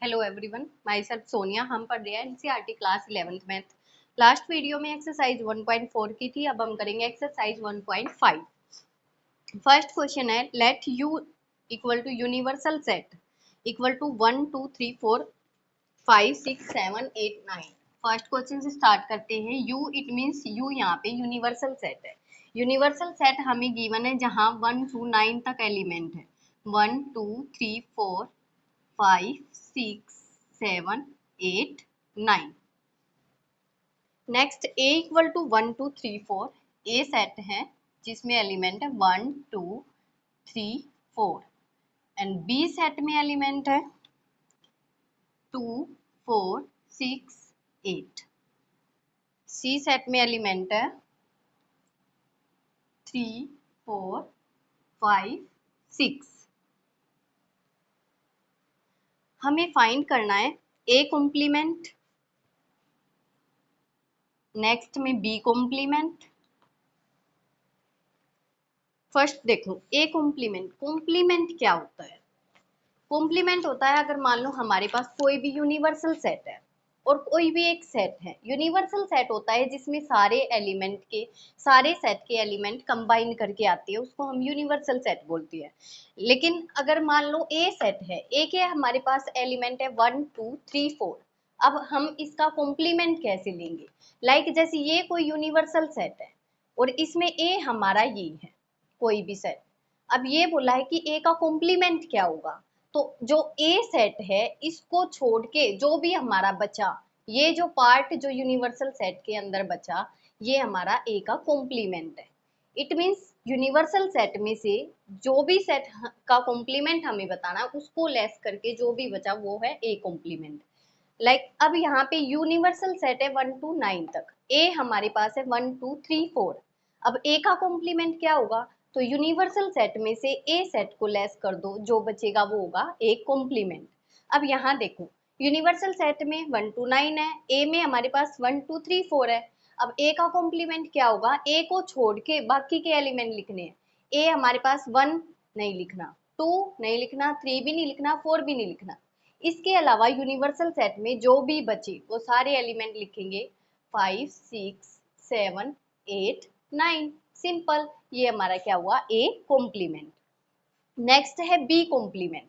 Hello everyone, my self Sonia. हम पढ़ रहे हैं NCERT class 11th math. Last video में एक्सरसाइज 1.4 की थी, अब हम करेंगे एक्सरसाइज 1.5। फर्स्ट क्वेश्चन है, let U equal to universal set equal to 1 2 3 4 5 6 7 8 9। First question से स्टार्ट करते हैं। यू इट मीन्स यू यहाँ पे यूनिवर्सल सेट है। यूनिवर्सल सेट हमें गिवन है जहाँ 1 to 9 तक एलिमेंट है। 1 2 3 4 5 6 7 8 9। Next A equal to 1 2 3 4। A set है जिसमें एलिमेंट है 1 2 3 4 एंड बी सेट में एलिमेंट है 2 4 6 8। सी सेट में एलिमेंट है 3 4 5 6। हमें फाइंड करना है ए कॉम्प्लीमेंट, नेक्स्ट में बी कॉम्प्लीमेंट। फर्स्ट देखो ए कॉम्प्लीमेंट। कॉम्प्लीमेंट क्या होता है? कॉम्प्लीमेंट होता है अगर मान लो हमारे पास कोई भी यूनिवर्सल सेट है और कोई भी एक सेट है। यूनिवर्सल सेट होता है जिसमें सारे सेट के एलिमेंट कंबाइन करके आते हैं, उसको हम यूनिवर्सल सेट बोलते हैं। लेकिन अगर मान लो ए सेट है, ए के हमारे पास एलिमेंट है 1 2 3 4। अब हम इसका कॉम्प्लीमेंट कैसे लेंगे? लाइक जैसे ये कोई यूनिवर्सल सेट है और इसमें ए हमारा ये है कोई भी सेट। अब ये बोला है कि ए का कॉम्प्लीमेंट क्या होगा, तो जो ए सेट है इसको छोड़ के जो भी हमारा बचा, ये जो पार्ट जो यूनिवर्सल सेट के अंदर बचा, ये हमारा ए का कॉम्प्लीमेंट है। इट मीन्स यूनिवर्सल सेट में से जो भी सेट का कॉम्प्लीमेंट हमें बताना है उसको लेस करके जो भी बचा वो है ए कॉम्प्लीमेंट। लाइक अब यहाँ पे यूनिवर्सल सेट है 1 to 9 तक, ए हमारे पास है 1 2 3 4। अब ए का कॉम्प्लीमेंट क्या होगा? तो यूनिवर्सल सेट में से ए सेट को लेस कर दो, जो बचेगा वो होगा ए कॉम्प्लीमेंट। अब यहाँ देखो यूनिवर्सल सेट में 1 to 9 है, ए में हमारे पास 1 2 3 4 है। अब ए का कॉम्प्लीमेंट क्या होगा? ए को छोड़ के बाकी के एलिमेंट लिखने हैं। ए हमारे पास 1 नहीं लिखना, 2 नहीं लिखना, 3 भी नहीं लिखना, 4 भी नहीं लिखना। इसके अलावा यूनिवर्सल सेट में जो भी बचे वो सारे एलिमेंट लिखेंगे 5 6 7 8 9। सिंपल, ये हमारा क्या हुआ? A complement. नेक्स्ट है बी कॉम्प्लीमेंट।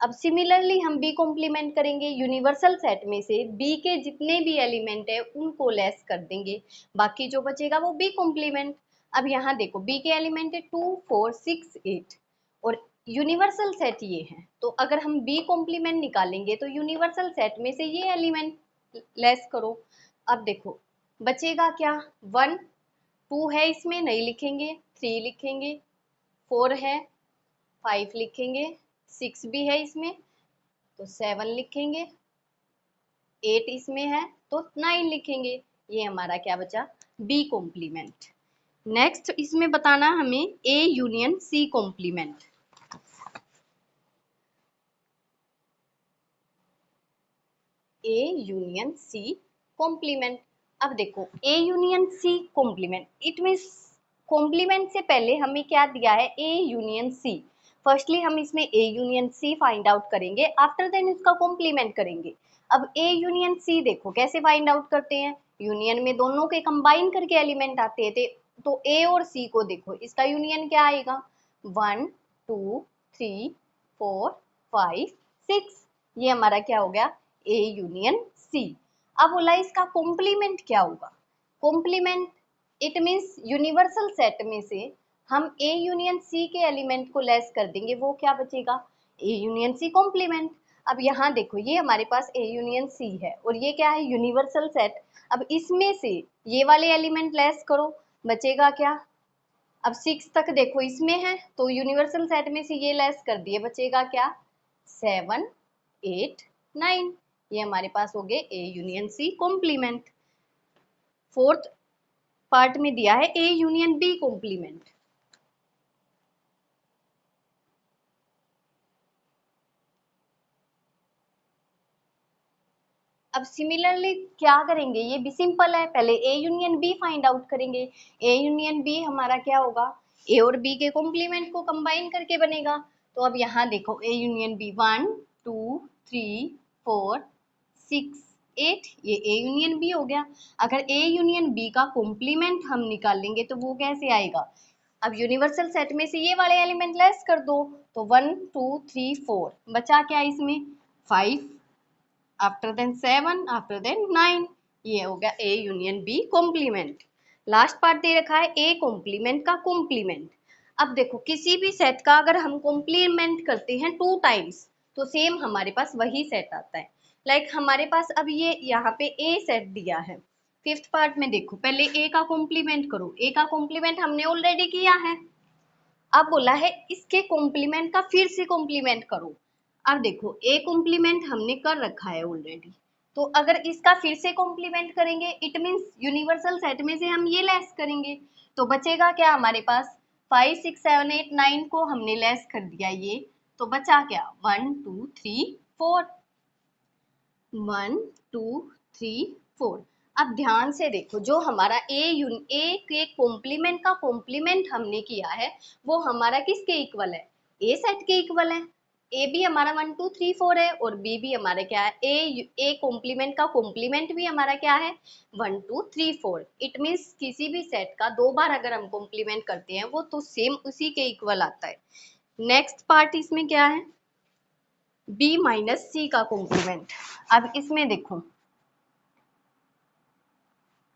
अब सिमिलरली हम बी कॉम्प्लीमेंट करेंगे। यूनिवर्सल सेट में से बी के जितने भी एलिमेंट है उनको लेस कर देंगे, बाकी जो बचेगा वो बी कॉम्प्लीमेंट। अब यहाँ देखो बी के एलिमेंट है 2 4 6 8 और यूनिवर्सल सेट ये है, तो अगर हम बी कॉम्प्लीमेंट निकालेंगे तो यूनिवर्सल सेट में से ये एलिमेंट लेस करो। अब देखो बचेगा क्या? 1 2 है इसमें नहीं लिखेंगे, 3 लिखेंगे, 4 है, 5 लिखेंगे, 6 भी है इसमें तो 7 लिखेंगे, 8 इसमें है तो 9 लिखेंगे। ये हमारा क्या बचा? B complement. नेक्स्ट इसमें बताना हमें A union C complement. A union C complement. अब देखो A union C complement it means complement से पहले हमें क्या दिया है? A union C. फर्स्टली हम इसमें A union C find out करेंगे, आफ्टर देन इसका कॉम्प्लीमेंट करेंगे। अब ए यूनियन सी देखो कैसे फाइंड आउट करते हैं। यूनियन में दोनों के कंबाइन करके एलिमेंट आते थे, तो ए और सी को देखो इसका यूनियन क्या आएगा? 1 2 3 4 5 6। ये हमारा क्या हो गया? A union C. अब बोला इसका कॉम्प्लीमेंट क्या होगा? Complement it means universal set में से हम ए यूनियन सी के एलिमेंट को लेस कर देंगे, वो क्या बचेगा? A union C complement. अब यहाँ देखो ये हमारे पास ए यूनियन सी है और ये क्या है? Universal set. अब इसमें से ये वाले एलिमेंट लेस करो, बचेगा क्या? अब 6 तक देखो इसमें है तो यूनिवर्सल सेट में से ये लेस कर दिए, बचेगा क्या? 7 8 9। ये हमारे पास हो गए A union C complement. Fourth part में दिया है ए यूनियन बी कॉम्प्लीमेंट। अब सिमिलरली क्या करेंगे? ये भी सिंपल है, पहले A union B find out करेंगे। ए यूनियन बी हमारा क्या होगा? ए और बी के कॉम्प्लीमेंट को कंबाइन करके बनेगा। तो अब यहाँ देखो ए यूनियन बी 1 2 3 4 6 8, ये A यूनियन B हो गया। अगर A यूनियन B का कॉम्प्लीमेंट हम निकालेंगे तो वो कैसे आएगा? अब यूनिवर्सल सेट में से ये वाले एलिमेंट लेस कर दो, तो 1 2 3 4 बचा क्या इसमें? 5, आफ्टर देन 7, आफ्टर देन 9, ये हो गया A union B complement. Last part दे रखा है A कॉम्प्लीमेंट का कॉम्प्लीमेंट। अब देखो किसी भी सेट का अगर हम कॉम्प्लीमेंट करते हैं 2 टाइम्स तो सेम हमारे पास वही सेट आता है। लाइक हमारे पास अब ये यहाँ पे A सेट दिया है, फिफ्थ पार्ट में देखो पहले A का कॉम्प्लीमेंट करो। A का कॉम्प्लीमेंट हमने ऑलरेडी किया है, अब बोला है इसके कॉम्प्लीमेंट का फिर से कॉम्प्लीमेंट करो। अब देखो A कॉम्प्लीमेंट हमने कर रखा है ऑलरेडी, तो अगर इसका फिर से कॉम्प्लीमेंट करेंगे इट मींस यूनिवर्सल सेट में से हम ये लेस करेंगे, तो बचेगा क्या हमारे पास? 5 6 7 8 9 को हमने लेस कर दिया ये, तो बचा क्या? 1 2 3 4, 1 2 3 4। अब ध्यान से देखो जो हमारा ए के कॉम्प्लीमेंट का कॉम्प्लीमेंट हमने किया है वो हमारा किसके इक्वल है? ए सेट के इक्वल है। ए भी हमारा 1 2 3 4 है और बी भी हमारा क्या है? ए कॉम्प्लीमेंट का कॉम्प्लीमेंट भी हमारा क्या है? 1 2 3 4। इट मीन्स किसी भी सेट का दो बार अगर हम कॉम्प्लीमेंट करते हैं वो तो सेम उसी के इक्वल आता है। नेक्स्ट पार्ट इसमें क्या है? बी माइनस सी का कॉम्प्लीमेंट। अब इसमें देखो,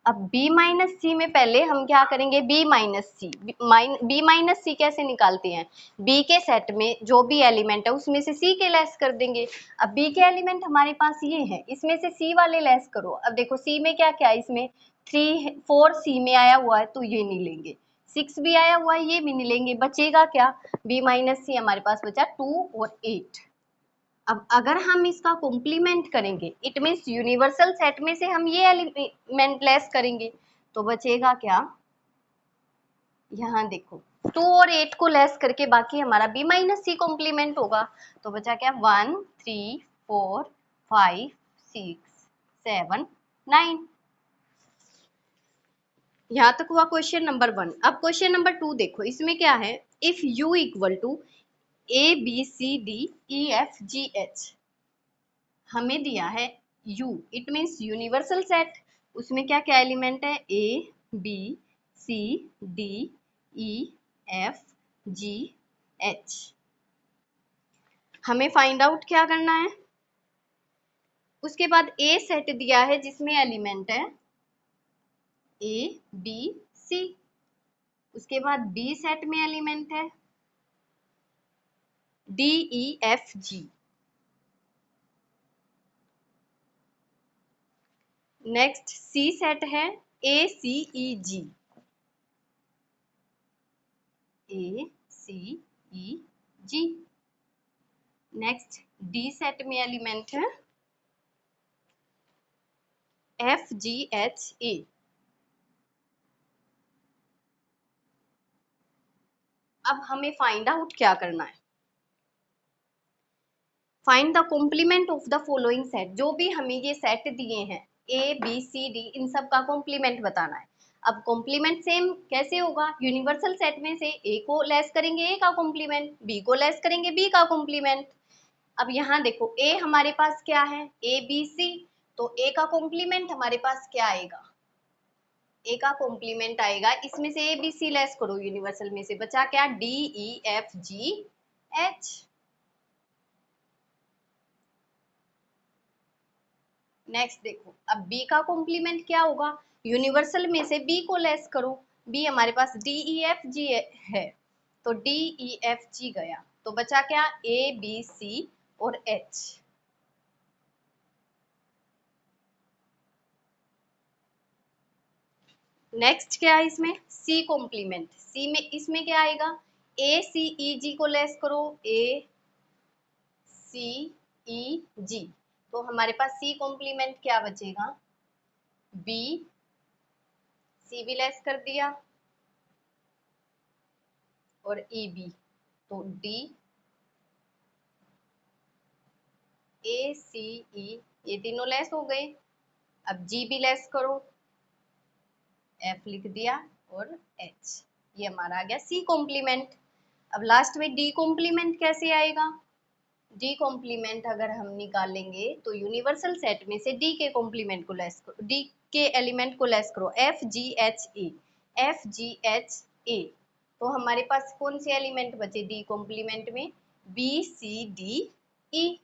अब b माइनस सी में पहले हम क्या करेंगे? b माइनस सी, बी माइनस सी कैसे निकालते हैं? b के सेट में जो भी एलिमेंट है उसमें से c के लेस कर देंगे। अब b के एलिमेंट हमारे पास ये है, इसमें से c वाले लेस करो। अब देखो c में क्या क्या है? इसमें 3 4 c में आया हुआ है तो ये नहीं लेंगे, 6 भी आया हुआ है ये भी नहीं लेंगे, बचेगा क्या? b माइनस सी हमारे पास बचा 2 और 8। अब अगर हम इसका कॉम्प्लीमेंट करेंगे इट मीन्स यूनिवर्सल सेट में से हम ये एलिमेंट लेस करेंगे, तो बचेगा क्या? यहाँ देखो 2 और 8 को लेस करके बाकी हमारा b माइनस सी कॉम्प्लीमेंट होगा, तो बचा क्या? 1 3 4 5 6 7 9। यहाँ तक हुआ क्वेश्चन नंबर 1। अब क्वेश्चन नंबर 2 देखो, इसमें क्या है? If u equal to A B C D E F G H, हमें दिया है U, it means universal set. उसमें क्या क्या एलिमेंट है? A B C D E F G H। हमें फाइंड आउट क्या करना है? उसके बाद A सेट दिया है जिसमें एलिमेंट है A B C। उसके बाद B सेट में एलिमेंट है D E F G। Next C set है A C E G, A C E G। Next D set में एलिमेंट है एफ जी एच ए। अब हमें फाइंड आउट क्या करना है? Find the complement of the following set. जो भी हमें ये सेट दिए हैं ए बी सी डी, इन सब का कॉम्प्लीमेंट बताना है। अब कॉम्प्लीमेंट सेम कैसे होगा? यूनिवर्सल सेट में से ए को लेस करेंगे ए का कॉम्प्लीमेंट, बी को लेस करेंगे बी का कॉम्प्लीमेंट। अब यहाँ देखो ए हमारे पास क्या है? ए बी सी, तो ए का कॉम्प्लीमेंट हमारे पास क्या आएगा? ए का कॉम्प्लीमेंट आएगा, इसमें से ए बी सी लेस करो यूनिवर्सल में से, बचा क्या? D E F G H. Next देखो, अब बी का कॉम्प्लीमेंट क्या होगा? यूनिवर्सल में से बी को लेस करो, बी हमारे पास डी ई एफ जी है, तो डी ई एफ जी गया, तो बचा क्या? ए बी सी और एच। नेक्स्ट क्या है इसमें? C complement. सी में इसमें क्या आएगा? ए सी ई जी को लेस करो, ए सी ई जी, तो हमारे पास सी कॉम्प्लीमेंट क्या बचेगा? बी, सी भी लेस कर दिया और ई बी, तो डी ए सी ई, ये तीनों लेस हो गए। अब जी भी लेस करो, एफ लिख दिया और एच, ये हमारा आ गया सी कॉम्प्लीमेंट। अब लास्ट में डी कॉम्प्लीमेंट कैसे आएगा? डी कॉम्प्लीमेंट अगर हम निकालेंगे तो यूनिवर्सल सेट में से डी के कॉम्प्लीमेंट को लेस करो, डी के एलिमेंट को लेस करो, F G H A, F G H A, तो हमारे पास कौन से एलिमेंट बचे डी कॉम्प्लीमेंट में, B C D E,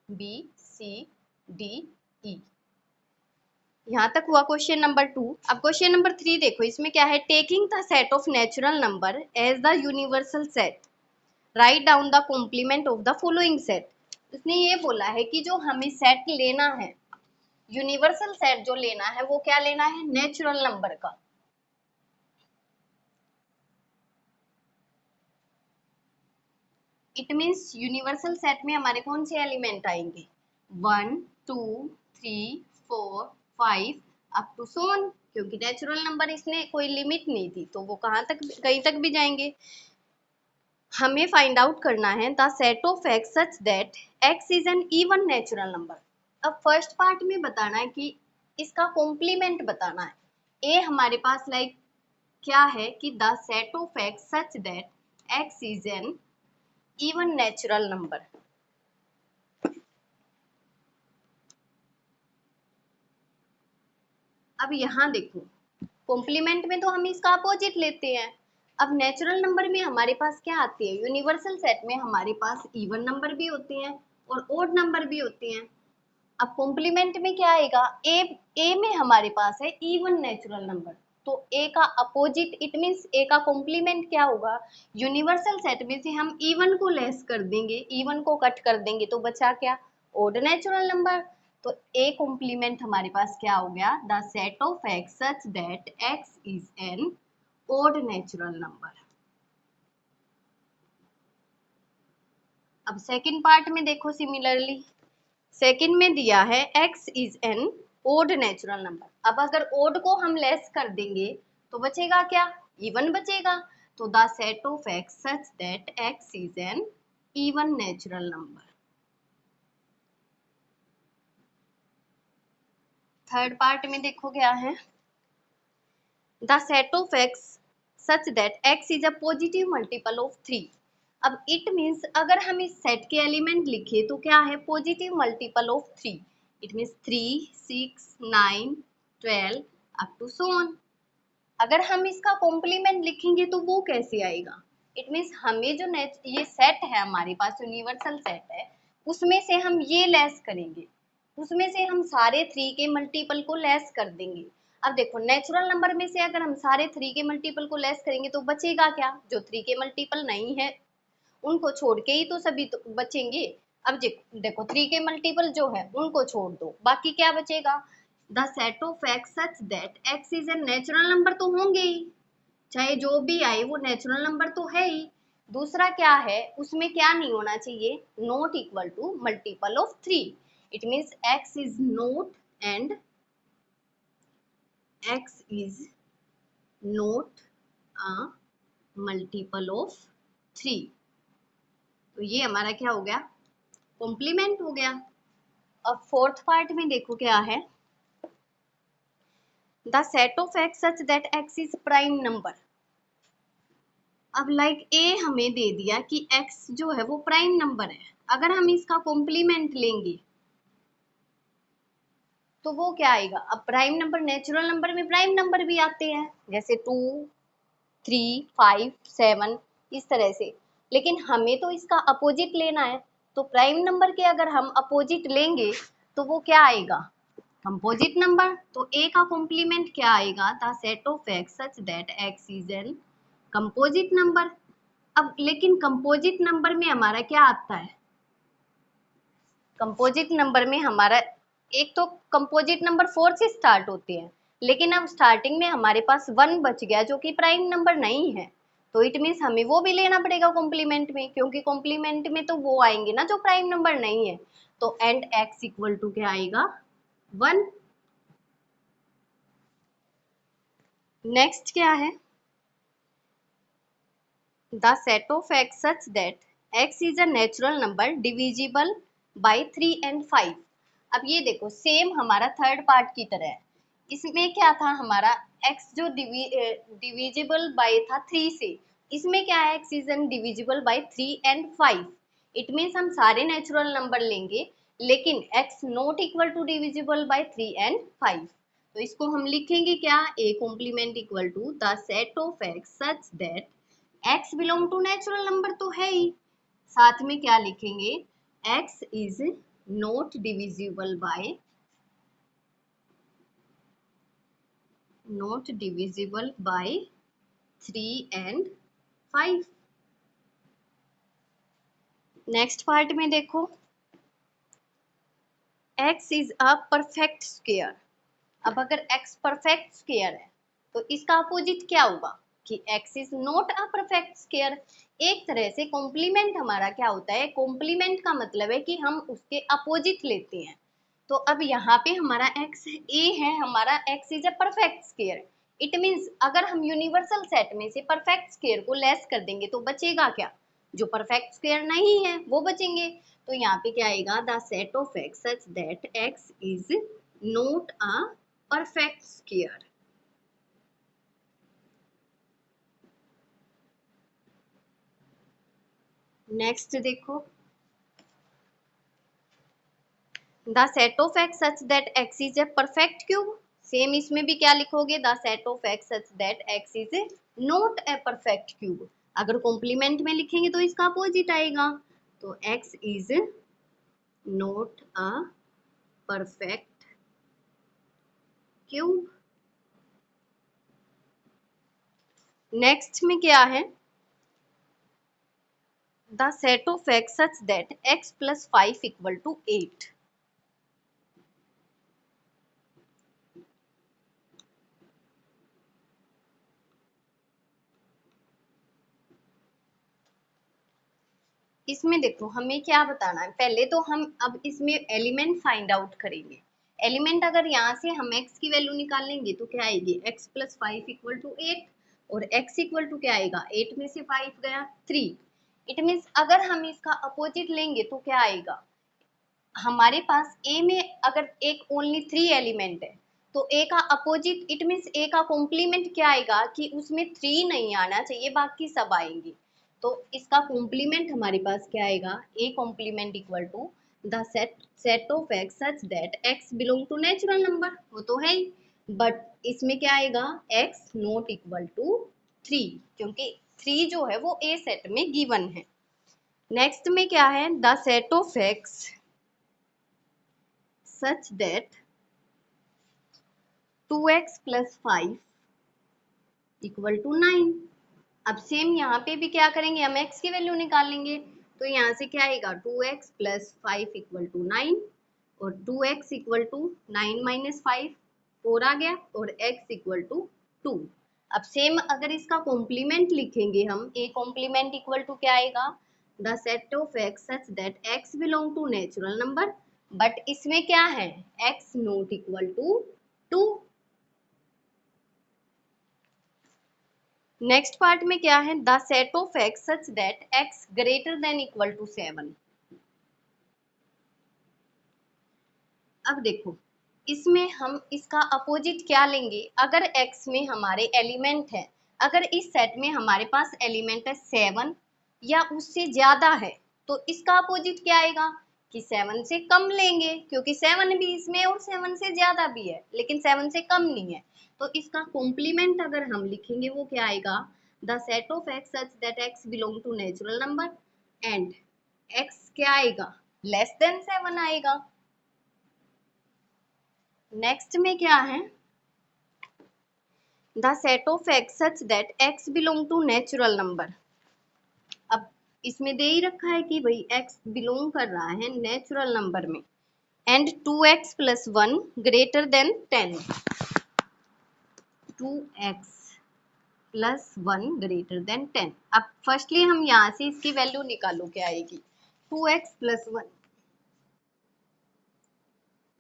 B C D E. यहाँ तक हुआ क्वेश्चन नंबर 2। अब क्वेश्चन नंबर 3 देखो, इसमें क्या है, taking the set of natural number as the universal set, write down the complement of the following set. उसने ये बोला है कि जो हमें सेट लेना है, यूनिवर्सल सेट जो लेना है वो क्या लेना है, नेचुरल नंबर का। इट मीन्स यूनिवर्सल सेट में हमारे कौन से एलिमेंट आएंगे, 1 2 3 4 5 अप टू सो ऑन, क्योंकि नेचुरल नंबर इसने कोई लिमिट नहीं थी तो वो कहाँ तक, कहीं तक भी जाएंगे। हमें फाइंड आउट करना है the set of X such that X is N even natural number. अब फर्स्ट पार्ट में बताना है कि इसका कॉम्प्लीमेंट बताना है। ए हमारे पास लाइक क्या है कि the set of X such that X is N even natural number. अब यहाँ देखो, कॉम्प्लीमेंट में तो हम इसका अपोजिट लेते हैं। अब नेचुरल नंबर में हमारे पास क्या आती है, यूनिवर्सल सेट में हमारे पास इवन नंबर भी होते हैं और ओड नंबर भी होते हैं। अब कॉम्प्लीमेंट में क्या आएगा, ए में हमारे पास है इवन नेचुरल नंबर, तो ए का अपोजिट, इट मींस ए का कॉम्प्लीमेंट क्या होगा, यूनिवर्सल सेट में से हम इवन को लेस कर देंगे, इवन को कट कर देंगे तो बचा क्या, ओड नेचुरल नंबर। तो ए कॉम्प्लीमेंट हमारे पास क्या हो गया, the set of X such that X is an odd natural number. अब सेकंड पार्ट में देखो, सिमिलरली सेकंड में दिया है x is an odd natural number. अब अगर ओड को हम लेस कर देंगे तो बचेगा क्या, इवन बचेगा। तो the set of x such that x is N even natural number. Third part में देखो क्या है, the set of x such that x is a positive multiple of 3। अब इट मीन्स अगर हम इस सेट के एलिमेंट लिखे तो क्या है, positive multiple of 3। It means 3 6 9 12 up to so on. अगर हम इसका कॉम्प्लीमेंट लिखेंगे तो वो कैसे आएगा, इट मीन्स हमें जो ये सेट है हमारे पास यूनिवर्सल सेट है, उसमें से हम ये लेस करेंगे, उसमें से हम सारे 3 के मल्टीपल को लेस कर देंगे। अब देखो, नेचुरल नंबर में से अगर हम सारे 3 के मल्टीपल को लेस करेंगे तो बचेगा क्या, जो 3 के मल्टीपल नहीं है उनको छोड़ के ही तो सभी तो बचेंगे। अब देखो 3 के मल्टीपल जो है उनको छोड़ दो, बाकी क्या बचेगा, the set of X such that X is a natural number तो होंगे ही, चाहे जो भी आए वो नेचुरल नंबर तो है ही। दूसरा क्या है, उसमें क्या नहीं होना चाहिए, not equal to multiple of 3। It means X is not and X is not a multiple of 3। तो ये हमारा क्या हो गया, कॉम्प्लीमेंट हो गया। अब फोर्थ पार्ट में देखो क्या है, the set of X such that X is prime number. अब लाइक ए हमें दे दिया कि एक्स जो है वो प्राइम नंबर है, अगर हम इसका कॉम्प्लीमेंट लेंगे तो वो क्या आएगा, अब प्राइम नंबर, नेचुरल नंबर में प्राइम नंबर भी आते हैं जैसे 2 3 5 7 इस तरह से, लेकिन हमें तो इसका अपोजिट लेना है। तो प्राइम नंबर के अगर हम अपोजिट लेंगे तो वो क्या आएगा, कंपोजिट नंबर। तो ए का कॉम्प्लीमेंट क्या आएगा, the set of X such that X is N composite number. अब लेकिन कंपोजिट नंबर में हमारा क्या आता है, कंपोजिट नंबर में हमारा एक तो कंपोजिट नंबर 4 से स्टार्ट होते हैं, लेकिन अब स्टार्टिंग में हमारे पास 1 बच गया जो कि प्राइम नंबर नहीं है, तो इट मीन्स हमें वो भी लेना पड़ेगा कॉम्प्लीमेंट में, क्योंकि कॉम्प्लीमेंट में तो वो आएंगे ना जो प्राइम नंबर नहीं है। तो एंड एक्स इक्वल टू क्या आएगा, 1। नेक्स्ट क्या है, the set of X such that X is a natural number divisible by 3 and 5। अब ये देखो सेम हमारा थर्ड पार्ट की तरह है, इसमें क्या था हमारा x जो डिविजिबल बाय था 3 से, इसमें क्या है x is an divisible by 3 and 5। It means हम सारे नेचुरल नंबर लेंगे, लेकिन x not equal to divisible by 3 and 5। तो इसको हम लिखेंगे क्या, a complement equal to the set of x such that x belong to natural number तो है ही, साथ में क्या लिखेंगे, x is not divisible by not divisible by 3 and 5। Next part में देखो, x is a perfect square. अब अगर x परफेक्ट स्क्वायर है तो इसका अपोजिट क्या होगा कि x is not a perfect square. एक तरह से कॉम्प्लीमेंट हमारा क्या होता है, कॉम्प्लीमेंट का मतलब है कि हम उसके अपोजिट लेते हैं। तो अब यहाँ पे हमारा x a है, हमारा x is a perfect square. It मीन्स अगर हम यूनिवर्सल सेट में से परफेक्ट स्क्वायर को लेस कर देंगे तो बचेगा क्या, जो परफेक्ट स्क्वायर नहीं है वो बचेंगे। तो यहाँ पे क्या आएगा, the set of x such that x is not a perfect square. Next देखो, the set of x such that x is a perfect cube. Same इसमें भी क्या लिखोगे, the set of x such that x is a not a perfect cube. अगर complement में लिखेंगे तो इसका अपोजिट आएगा, तो x is not a perfect cube. Next में क्या है, the set of x such that x plus 5 equal to 8। इसमें देखो हमें क्या बताना है, पहले तो हम अब इसमें एलिमेंट फाइंड आउट करेंगे। एलिमेंट अगर यहाँ से हम x की वैल्यू निकाल लेंगे तो क्या आएगी, x प्लस 5 इक्वल टू 8, और x इक्वल टू क्या आएगा, 8 में से 5 गया 3। इट मीन्स अगर हम इसका अपोजिट लेंगे तो क्या आएगा, हमारे पास a में अगर एक ओनली 3 एलिमेंट है तो a का अपोजिट, इट मीन्स a का कॉम्प्लीमेंट क्या आएगा कि उसमें 3 नहीं आना चाहिए, बाकी सब आएंगे। तो इसका कॉम्प्लीमेंट हमारे पास क्या आएगा, a complement equal to the set of x such that x belong to natural number, वो तो है ही, बट इसमें क्या आएगा, x नॉट इक्वल टू 3, क्योंकि 3 जो है वो a सेट में गिवन है। नेक्स्ट में क्या है, the set of x such that 2x plus 5 equal to 9। अब सेम यहाँ पे भी क्या करेंगे, हम x की वैल्यू निकाल लेंगे। तो यहाँ से क्या आएगा, 2x प्लस 5 इक्वल टू 9, और 2x इक्वल टू 9 माइनस 5 4 आ गया, और x इक्वल टू 2। अब सेम अगर इसका कॉम्प्लीमेंट लिखेंगे हम, a कॉम्प्लीमेंट इक्वल टू क्या आएगा, the set of x such that x belong to natural number, but इसमें क्या है, x not equal to 2। Next part में क्या है, the set of x such that x greater than equal to 7। अब देखो इसमें हम इसका अपोजिट क्या लेंगे, अगर x में हमारे एलिमेंट है, अगर इस सेट में हमारे पास एलिमेंट है 7 या उससे ज्यादा है, तो इसका अपोजिट क्या आएगा कि 7 से कम लेंगे, क्योंकि 7 भी इसमें और 7 से ज्यादा भी है, लेकिन 7 से कम नहीं है। तो इसका कॉम्प्लीमेंट अगर हम लिखेंगे वो क्या आएगा, the set of x such that x belong to natural number and x क्या आएगा, लेस देन 7 आएगा। नेक्स्ट में क्या है, the set of x such that x belong to natural number. अब इसमें दे ही रखा है कि भाई x बिलोंग कर रहा है नेचुरल नंबर में, and 2x plus 1 greater than 10। 2x plus 1 greater than 10। अब फर्स्टली हम यहाँ से इसकी वैल्यू निकालो, क्या आएगी, 2x प्लस 1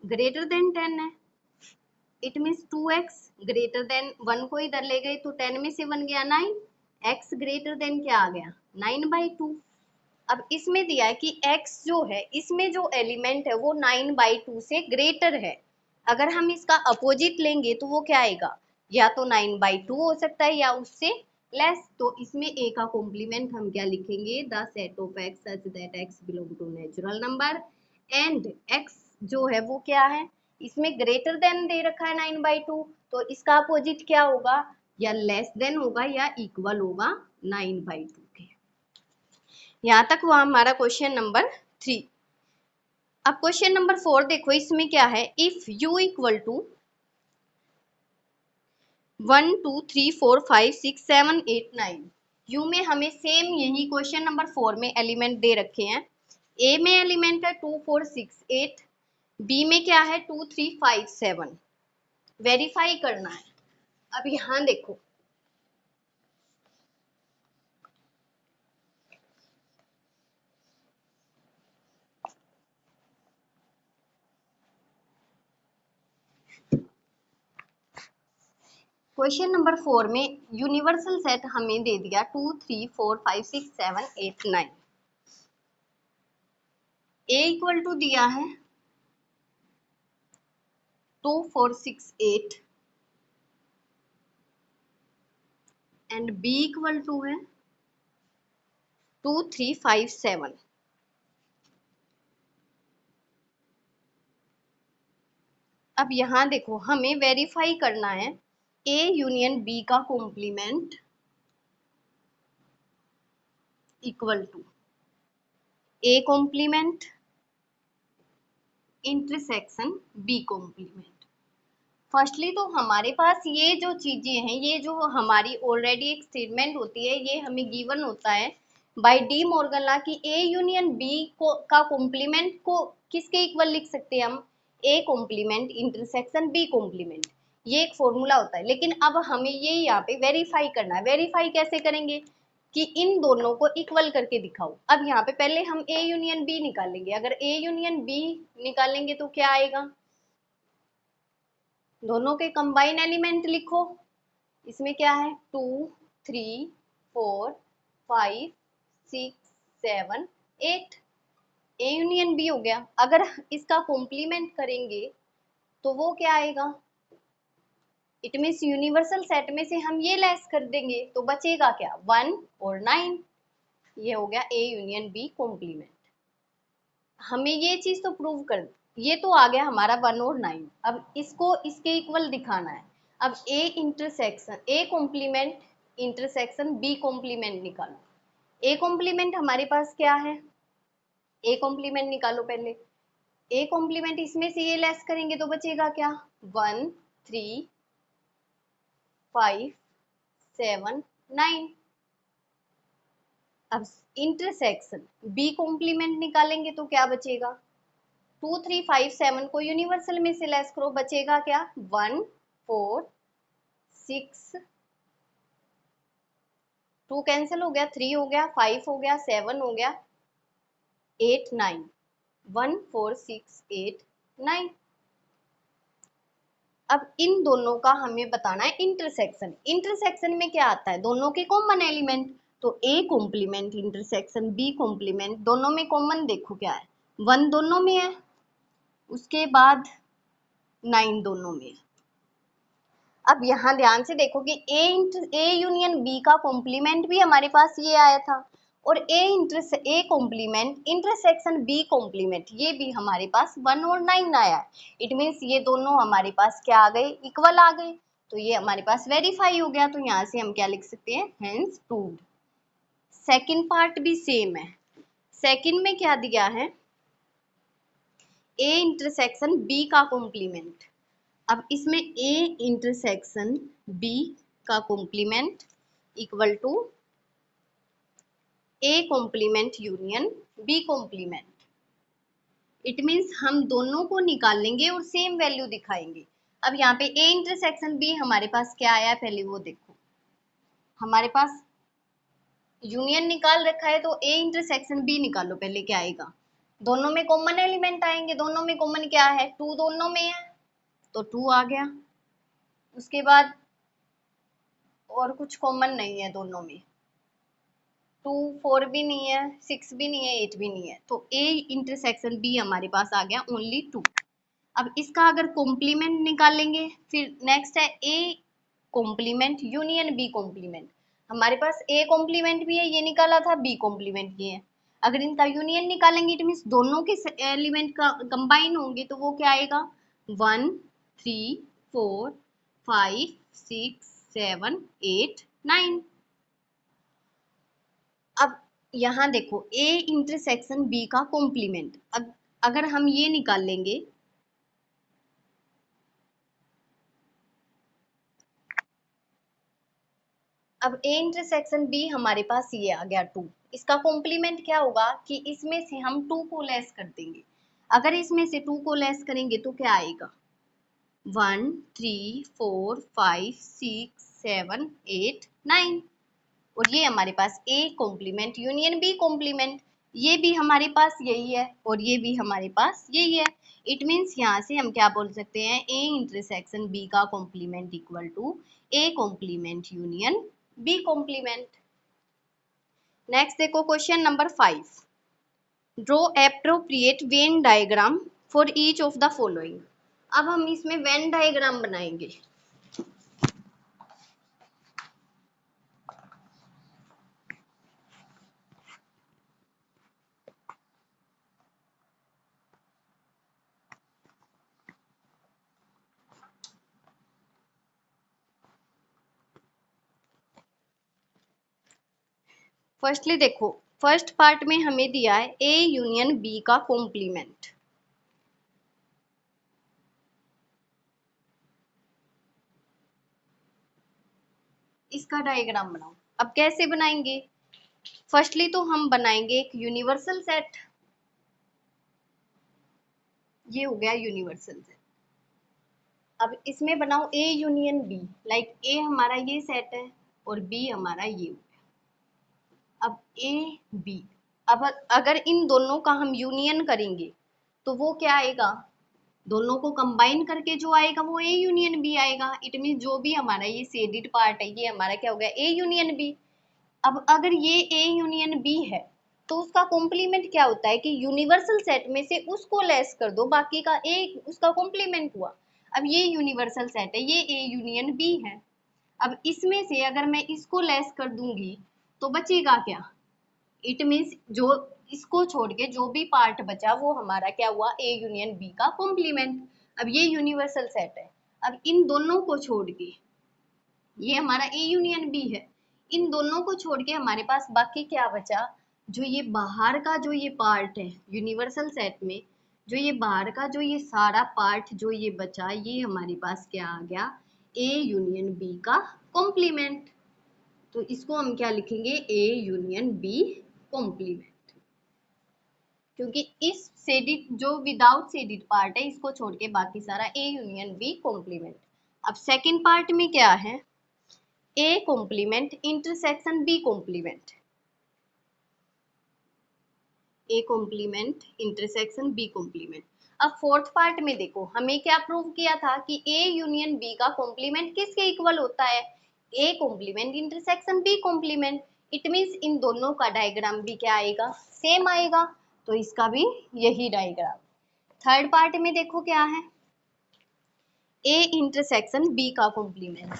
ग्रेटर देन 10 है, it means 2x greater than 1 को इधर ले गए तो 10 में से 1 गया 9, x ग्रेटर देन क्या आ गया 9/2। अब इसमें दिया है कि x जो है इसमें जो एलिमेंट है वो 9/2 से ग्रेटर है। अगर हम इसका अपोजिट लेंगे तो वो क्या आएगा, या तो 9/2 हो सकता है या उससे लेस, तो इसमें ए का कॉम्प्लीमेंट हम क्या लिखेंगे, the set of X such that X belong to natural number and X जो है वो क्या है, इसमें ग्रेटर देन दे रखा है 9/2, तो इसका अपोजिट क्या होगा, या लेस देन होगा या इक्वल होगा 9/2 के। यहाँ तक हुआ हमारा क्वेश्चन नंबर 3। अब क्वेश्चन नंबर 4 देखो, इसमें क्या है, if u equal to 1 2 3 4 5 6 7 8 9, U में हमें सेम यही क्वेश्चन नंबर 4 में एलिमेंट दे रखे हैं। ए में एलिमेंट है 2 4 6 8, बी में क्या है 2 3 5 7, वेरीफाई करना है। अब यहाँ देखो, क्वेश्चन नंबर 4 में यूनिवर्सल सेट हमें दे दिया 2 3 4 5 6 7 8 9, ए इक्वल टू दिया है 2 4 6 8 एंड बी इक्वल टू है 2 3 5 7। अब यहाँ देखो, हमें वेरीफाई करना है ए यूनियन बी का complement equal to A complement intersection B complement. Firstly तो हमारे पास ये जो चीजें हैं, ये जो हमारी ऑलरेडी एक स्टेटमेंट होती है, ये हमें गिवन होता है बाय डी मॉर्गन लॉ कि ए यूनियन बी को का कॉम्प्लीमेंट को किसके इक्वल लिख सकते हैं हम, A complement intersection B complement, ये एक फॉर्मूला होता है। लेकिन अब हमें ये यहाँ पे वेरीफाई करना है। वेरीफाई कैसे करेंगे कि इन दोनों को इक्वल करके दिखाओ। अब यहाँ पे पहले हम ए यूनियन बी निकालेंगे। अगर ए यूनियन बी निकालेंगे तो क्या आएगा, दोनों के कंबाइन एलिमेंट लिखो। इसमें क्या है 2 3 4 5 6 7 8, ए यूनियन बी हो गया। अगर इसका कॉम्प्लीमेंट करेंगे तो वो क्या आएगा, इट मीन्स यूनिवर्सल सेट में से हम ये लेस कर देंगे तो बचेगा क्या 1 और 9, ये हो गया ए यूनियन बी कॉम्प्लीमेंट। हमें ये चीज तो प्रूव कर, ये तो आ गया हमारा 1 और 9। अब इसको इसके इक्वल दिखाना है। अब A intersection A complement intersection B complement निकालो। ए कॉम्प्लीमेंट हमारे पास क्या है, ए कॉम्प्लीमेंट निकालो पहले। ए कॉम्प्लीमेंट इसमें से ये लेस करेंगे तो बचेगा क्या 1 3 5 7 9। अब इंटरसेक्शन बी कॉम्प्लीमेंट निकालेंगे तो क्या बचेगा, 2 3 5 7 को यूनिवर्सल में से लेस करो, बचेगा क्या 1 4 6, 2 कैंसिल हो गया, 3 हो गया, 5 हो गया, 7 हो गया, 8 9, 1 4 6 8 9। अब इन दोनों का हमें बताना है इंटरसेक्शन। इंटरसेक्शन में क्या आता है, दोनों के कॉमन एलिमेंट, तो A complement intersection B complement, दोनों में कॉमन देखो क्या है, 1 दोनों में है, उसके बाद 9 दोनों में है। अब यहाँ ध्यान से देखो कि ए यूनियन बी का कॉम्प्लीमेंट भी हमारे पास ये आया था, और A complement intersection B complement ये भी हमारे पास 1 और 9 आया है। इट मीन्स ये दोनों हमारे पास क्या आ गए, इक्वल आ गए, तो ये हमारे पास वेरीफाई हो गया। तो यहाँ से हम क्या लिख सकते हैं, हेंस प्रूव्ड। सेकंड पार्ट भी सेम है। सेकंड में क्या दिया है, ए इंटरसेक्शन बी का कॉम्प्लीमेंट। अब इसमें ए इंटरसेक्शन बी का complement equal to A complement union B complement. It means हम दोनों को निकाल लेंगे और सेम वैल्यू दिखाएंगे। अब यहाँ पे ए इंटरसेक्शन बी हमारे पास क्या आया है, पहले वो देखो। हमारे पास यूनियन निकाल रखा है तो ए इंटरसेक्शन बी निकालो पहले, क्या आएगा, दोनों में कॉमन एलिमेंट आएंगे। दोनों में कॉमन क्या है, 2 दोनों में है तो 2 आ गया। उसके बाद और कुछ कॉमन नहीं है दोनों में, 2 4 भी नहीं है, 6 भी नहीं है, 8 भी नहीं है, तो ए इंटरसेक्शन बी हमारे पास आ गया ओनली 2। अब इसका अगर कॉम्प्लीमेंट निकालेंगे, फिर नेक्स्ट है A complement union B complement. हमारे पास ए कॉम्प्लीमेंट भी है, ये निकाला था, बी कॉम्प्लीमेंट ये है। अगर इनका यूनियन निकालेंगे इट मीन्स दोनों के एलिमेंट का कंबाइन होंगे, तो वो क्या आएगा, 1 3 4 5 6 7 8 9। अब यहाँ देखो ए इंटरसेक्शन बी का कॉम्प्लीमेंट, अब अगर हम ये निकाल लेंगे, अब ए इंटरसेक्शन बी हमारे पास ये आ गया 2, इसका कॉम्प्लीमेंट क्या होगा कि इसमें से हम 2 को लेस कर देंगे। अगर इसमें से 2 को लेस करेंगे तो क्या आएगा, 1 3 4 5 6 7 8 9। और ये हमारे पास A complement union B complement, ये भी हमारे पास यही है और ये भी हमारे पास यही है। इट मीन्स यहाँ से हम क्या बोल सकते हैं, ए इंटरसेक्शन बी का complement equal to A complement union B complement. Next देखो question number 5, draw appropriate Venn diagram for each of the following. अब हम इसमें वेन डायग्राम बनाएंगे। फर्स्टली देखो, फर्स्ट पार्ट में हमें दिया है ए यूनियन बी का कॉम्प्लीमेंट। इसका डायग्राम बनाओ। अब कैसे बनाएंगे, फर्स्टली तो हम बनाएंगे एक यूनिवर्सल सेट, ये हो गया यूनिवर्सल सेट। अब इसमें बनाओ A union B, like A हमारा ये सेट है और बी हमारा ये हो गया। अब ए बी, अब अगर इन दोनों का हम यूनियन करेंगे तो वो क्या आएगा, दोनों को कंबाइन करके जो आएगा वो ए यूनियन बी आएगा। इट मीन जो भी हमारा ये शेडेड पार्ट है ये हमारा क्या हो गया, ए यूनियन बी। अब अगर ये ए यूनियन बी है तो उसका कॉम्प्लीमेंट क्या होता है कि यूनिवर्सल सेट में से उसको लेस कर दो, बाकी का ए उसका कॉम्प्लीमेंट हुआ। अब ये यूनिवर्सल सेट है, ये ए यूनियन बी है। अब इसमें से अगर मैं इसको लेस कर दूंगी तो बचेगा क्या, इट मीन्स जो इसको छोड़ के जो भी पार्ट बचा वो हमारा क्या हुआ, ए यूनियन बी का कॉम्प्लीमेंट। अब ये यूनिवर्सल सेट है, अब इन दोनों को छोड़ के ये हमारा ए यूनियन बी है, इन दोनों को छोड़ के हमारे पास बाकी क्या बचा, जो ये बाहर का जो ये पार्ट है यूनिवर्सल सेट में, जो ये बाहर का जो ये सारा पार्ट जो ये बचा, ये हमारे पास क्या आ गया, ए यूनियन बी का कॉम्प्लीमेंट। तो इसको हम क्या लिखेंगे, ए यूनियन बी कॉम्प्लीमेंट, क्योंकि इस शेडिड जो विदाउट शेडिड पार्ट है इसको छोड़ के बाकी सारा ए यूनियन बी कॉम्प्लीमेंट। अब सेकंड पार्ट में क्या है, A complement intersection B complement, A complement intersection B complement. अब फोर्थ पार्ट में देखो हमें क्या प्रूव किया था कि ए यूनियन बी का कॉम्प्लीमेंट किसके इक्वल होता है, A complement intersection B complement. It means इन दोनों का डायग्राम भी क्या आएगा, सेम आएगा, तो इसका भी यही डायग्राम। थर्ड पार्ट में देखो क्या है, ए इंटरसेक्शन बी का कॉम्प्लीमेंट।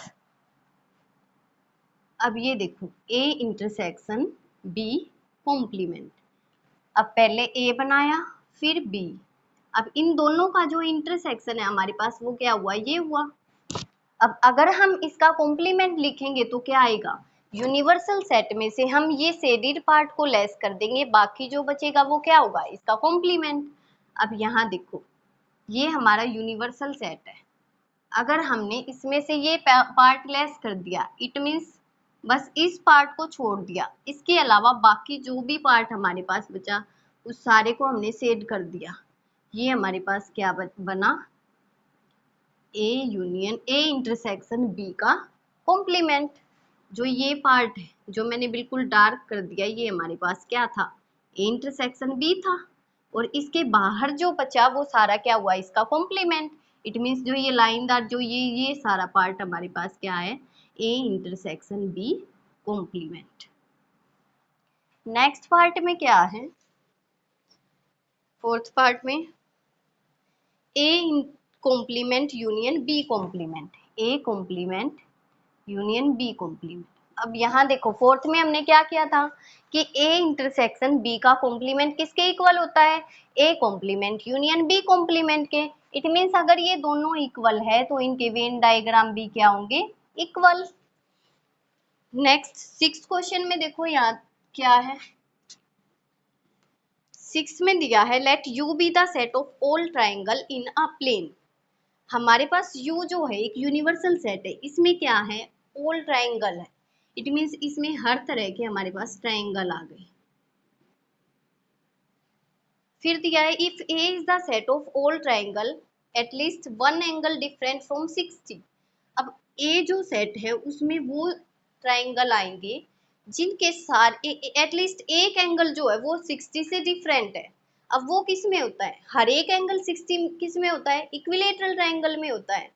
अब ये देखो ए इंटरसेक्शन बी कॉम्प्लीमेंट, अब पहले ए बनाया फिर बी, अब इन दोनों का जो इंटरसेक्शन है हमारे पास वो क्या हुआ, ये हुआ। अब अगर हम इसका कॉम्प्लीमेंट लिखेंगे तो क्या आएगा, यूनिवर्सल सेट में से हम ये शेडेड पार्ट को लेस कर देंगे, बाकी जो बचेगा वो क्या होगा, इसका कॉम्प्लीमेंट। अब यहाँ देखो ये हमारा यूनिवर्सल सेट है, अगर हमने इसमें से ये पार्ट लेस कर दिया इट मीन्स बस इस पार्ट को छोड़ दिया, इसके अलावा बाकी जो भी पार्ट हमारे पास बचा उस सारे को हमने शेड कर दिया, ये हमारे पास क्या बना, A union A intersection B का कॉम्प्लीमेंट। जो ये पार्ट है जो मैंने बिल्कुल डार्क कर दिया ये हमारे पास क्या था, ए इंटरसेक्शन बी था, और इसके बाहर जो बचा वो सारा क्या हुआ, इसका कॉम्प्लीमेंट। इट मीन्स जो ये लाइनदार जो ये सारा पार्ट हमारे पास क्या है, A intersection B complement. Next part में क्या है, फोर्थ पार्ट में A complement union B complement, A complement union B complement. अब यहाँ देखो फोर्थ में हमने क्या किया था कि ए इंटरसेक्शन बी का कॉम्प्लीमेंट किसके इक्वल होता है, A complement union B complement के। इट मीन्स अगर ये दोनों इक्वल है तो इनके वेन डायग्राम भी क्या होंगे, इक्वल। नेक्स्ट सिक्स क्वेश्चन में देखो यहाँ क्या है, सिक्स में दिया है let U be the set of all triangle in a plane. हमारे पास U जो है एक यूनिवर्सल सेट है, इसमें क्या है, ऑल ट्राइंगल है। इट मीन्स इसमें हर तरह के हमारे पास ट्राइंगल आ गए। फिर दिया है if A is the set of all triangle at least one angle different from 60। अब A जो सेट है उसमें वो ट्राइंगल आएंगे जिनके सारे एटलीस्ट एक एंगल जो है वो 60 से डिफरेंट है। अब वो किस में होता है, हर एक एंगल 60 किस में होता है, इक्विलेटरल ट्राइंगल में होता है।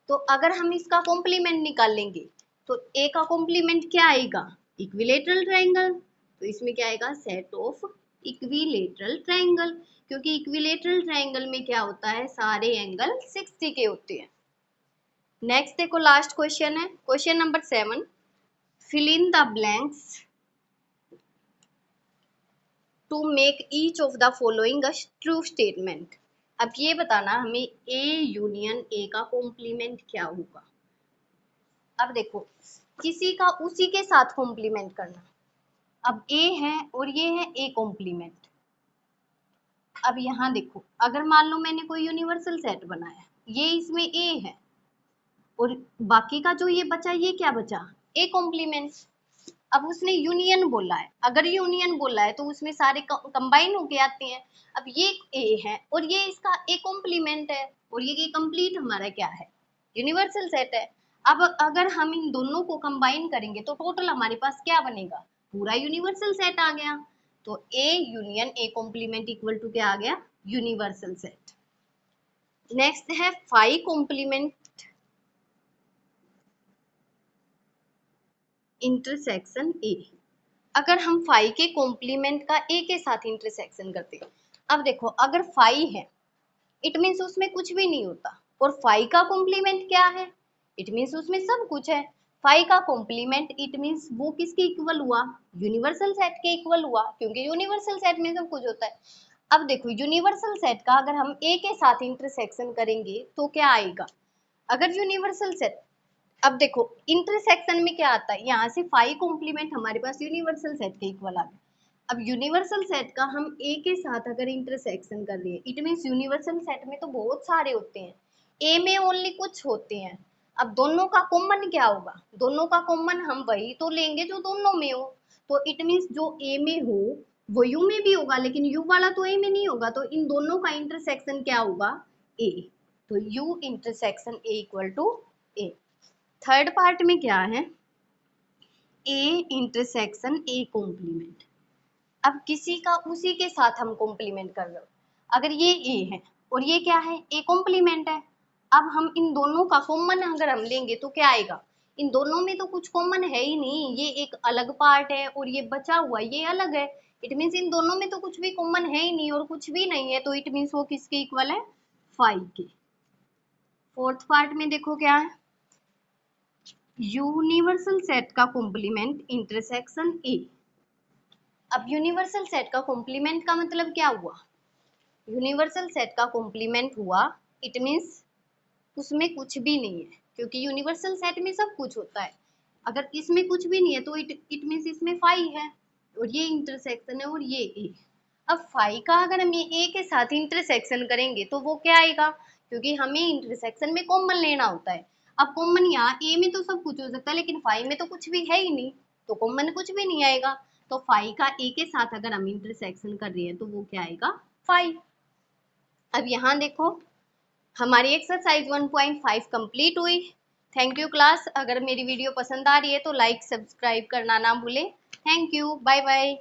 तो अगर हम इसका कॉम्प्लीमेंट निकालेंगे तो ए का कॉम्प्लीमेंट क्या आएगा, इक्विलेटरल ट्राइंगल। तो इसमें क्या आएगा, सेट ऑफ इक्विलेटरल ट्राइंगल, क्योंकि इक्विलेटरल ट्राइंगल में क्या होता है, सारे एंगल 60 के होते हैं। नेक्स्ट देखो लास्ट क्वेश्चन है, question number 7, fill in the blanks to make each of the following a true statement। अब ये बताना हमें A यूनियन A का कॉम्प्लीमेंट क्या होगा। अब देखो किसी का उसी के साथ कॉम्प्लीमेंट करना। अब A है और ये है A कॉम्प्लीमेंट। अब यहाँ देखो अगर मान लो मैंने कोई यूनिवर्सल सेट बनाया, ये इसमें A है और बाकी का जो ये बचा, ये क्या बचा, A कॉम्प्लीमेंट। अब उसने यूनियन बोला है, अगर यूनियन बोला है तो उसमें सारे कंबाइन होके आते हैं। अब ये ए है और ये इसका ए कॉम्प्लीमेंट है और ये कंप्लीट हमारा क्या है, यूनिवर्सल सेट है। अब अगर हम इन दोनों को कंबाइन करेंगे तो टोटल हमारे पास क्या बनेगा, पूरा यूनिवर्सल सेट आ गया। तो A union A complement equal to क्या आ गया, यूनिवर्सल सेट। नेक्स्ट है फाई कॉम्प्लीमेंट इंटरसेक्शन ए। अगर हम फाई के कॉम्प्लीमेंट का ए के साथ इंटरसेक्शन करते हैं, अब देखो अगर फाई है इट मीन्स उसमें कुछ भी नहीं होता, और फाई का कॉम्प्लीमेंट क्या है, इट मीन्स उसमें सब कुछ है। फाई का कॉम्प्लीमेंट इट मीन्स वो किसके इक्वल हुआ, यूनिवर्सल सेट के इक्वल हुआ, क्योंकि यूनिवर्सल सेट में सब कुछ होता है। अब देखो यूनिवर्सल सेट का अगर हम ए के साथ इंटरसेक्शन करेंगे तो क्या आएगा, अगर यूनिवर्सल सेट, अब देखो इंटरसेक्शन में क्या आता है, यहाँ से फाई कॉम्प्लीमेंट हमारे पास यूनिवर्सल सेट के इक्वल आ गया। अब यूनिवर्सल सेट का हम ए के साथ अगर इंटरसेक्शन कर रहे हैं, इट मीन्स यूनिवर्सल सेट में तो बहुत सारे होते हैं, ए में ओनली कुछ होते हैं। अब दोनों का कॉमन क्या होगा, दोनों का कॉमन हम वही तो लेंगे जो दोनों में हो। तो इट मीन्स जो ए में हो वो यू में भी होगा, लेकिन यू वाला तो ए में नहीं होगा, तो इन दोनों का इंटरसेक्शन क्या होगा, ए। तो U intersection A equal to A. Third part में क्या है, ए इंटरसेक्शन ए कॉम्प्लीमेंट। अब किसी का उसी के साथ हम कॉम्प्लीमेंट कर रहे हो, अगर ये ए है और ये क्या है, ए कॉम्प्लीमेंट है। अब हम इन दोनों का कॉमन अगर हम लेंगे तो क्या आएगा, इन दोनों में तो कुछ कॉमन है ही नहीं, ये एक अलग पार्ट है और ये बचा हुआ ये अलग है। इट मीन्स इन दोनों में तो कुछ भी कॉमन है ही नहीं और कुछ भी नहीं है, तो इट मीन्स वो किसके इक्वल है, फाई के। फोर्थ पार्ट में देखो क्या है, यूनिवर्सल सेट का कॉम्प्लीमेंट इंटरसेक्शन ए। अब यूनिवर्सल सेट का कॉम्प्लीमेंट का मतलब क्या हुआ, यूनिवर्सल सेट का कॉम्प्लीमेंट हुआ इट मीन्स उसमें कुछ भी नहीं है, क्योंकि यूनिवर्सल सेट में सब कुछ होता है। अगर इसमें कुछ भी नहीं है तो इट मीन्स इसमें फाई है और ये इंटरसेक्शन है और ये ए। अब फाई का अगर हम ये ए के साथ इंटरसेक्शन करेंगे तो वो क्या आएगा, क्योंकि हमें इंटरसेक्शन में कॉमन लेना होता है। अब कॉमन यहाँ ए में तो सब कुछ हो सकता है लेकिन फाई में तो कुछ भी है ही नहीं, तो कॉमन कुछ भी नहीं आएगा। तो फाई का ए के साथ अगर हम इंटरसेक्शन कर रहे हैं तो वो क्या आएगा, फाई। अब यहाँ देखो हमारी एक्सरसाइज 1.5 कंप्लीट हुई। थैंक यू क्लास, अगर मेरी वीडियो पसंद आ रही है तो लाइक सब्सक्राइब करना ना भूलें। Thank you, bye bye.